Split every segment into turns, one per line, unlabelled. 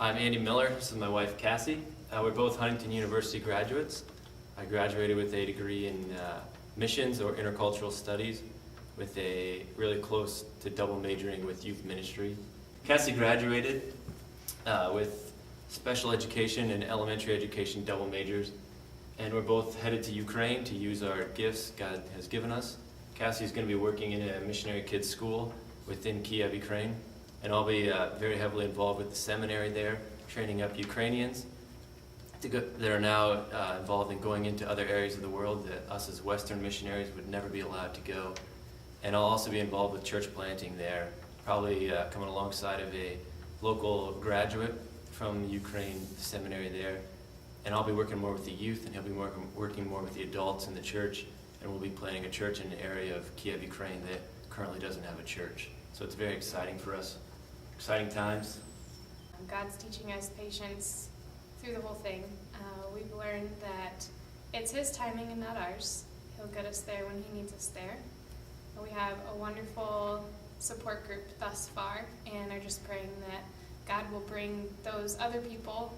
I'm Andy Miller. This is my wife, Cassie. We're both Huntington University graduates. I graduated with a degree in missions or intercultural studies with a really close to double majoring with youth ministry. Cassie graduated with special education and elementary education double majors, and we're both headed to Ukraine to use our gifts God has given us. Cassie is going to be working in a missionary kids school within Kiev, Ukraine, and I'll be very heavily involved with the seminary there, training up Ukrainians that are now involved in going into other areas of the world that us as Western missionaries would never be allowed to go. And I'll also be involved with church planting there, probably coming alongside of a local graduate from Ukraine seminary there. And I'll be working more with the youth, and he'll be working more with the adults in the church, and we'll be planting a church in an area of Kiev, Ukraine that currently doesn't have a church. So it's very exciting for us. Exciting times.
God's teaching us patience through the whole thing. We've learned that it's His timing and not ours. He'll get us there when He needs us there. We have a wonderful support group thus far, and are just praying that God will bring those other people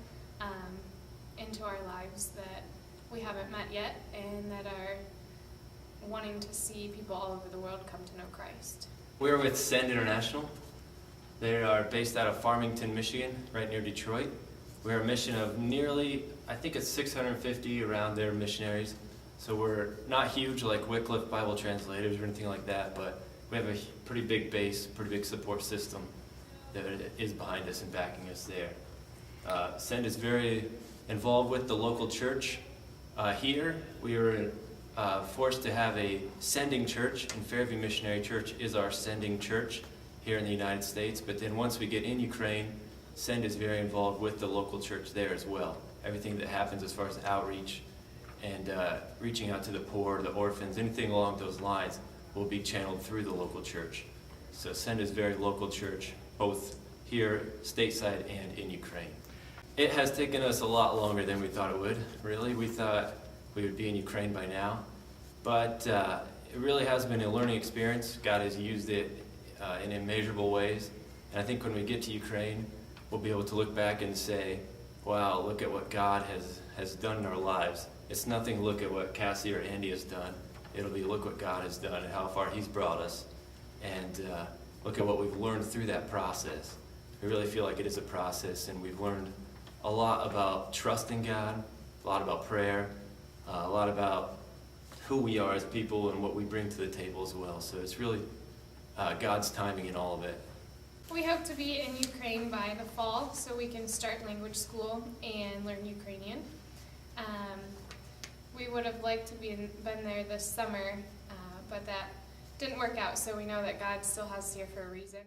into our lives that we haven't met yet, and that are wanting to see people all over the world come to know Christ.
We're with Send International. They are based out of Farmington, Michigan, right near Detroit. We're a mission of nearly, I think it's 650 around there missionaries. So we're not huge like Wycliffe Bible translators or anything like that, but we have a pretty big base, pretty big support system that is behind us and backing us there. Send is very involved with the local church. Here, we were forced to have a sending church, and Fairview Missionary Church is our sending church here in the United States. But then once we get in Ukraine, Send is very involved with the local church there as well. Everything that happens as far as outreach and reaching out to the poor, the orphans, anything along those lines will be channeled through the local church. So Send is very local church, both here, stateside, and in Ukraine. It has taken us a lot longer than we thought it would, really. We thought we would be in Ukraine by now. But it really has been a learning experience. God has used it in immeasurable ways. And I think when we get to Ukraine, we'll be able to look back and say, wow, look at what God has done in our lives. It's nothing look at what Cassie or Andy has done. It'll be look what God has done and how far He's brought us. And look at what we've learned through that process. We really feel like it is a process, and we've learned a lot about trusting God, a lot about prayer, a lot about who we are as people and what we bring to the table as well. So it's really God's timing in all of it.
We hope to be in Ukraine by the fall so we can start language school and learn Ukrainian. We would have liked to been there this summer, but that didn't work out, so we know that God still has us here for a reason.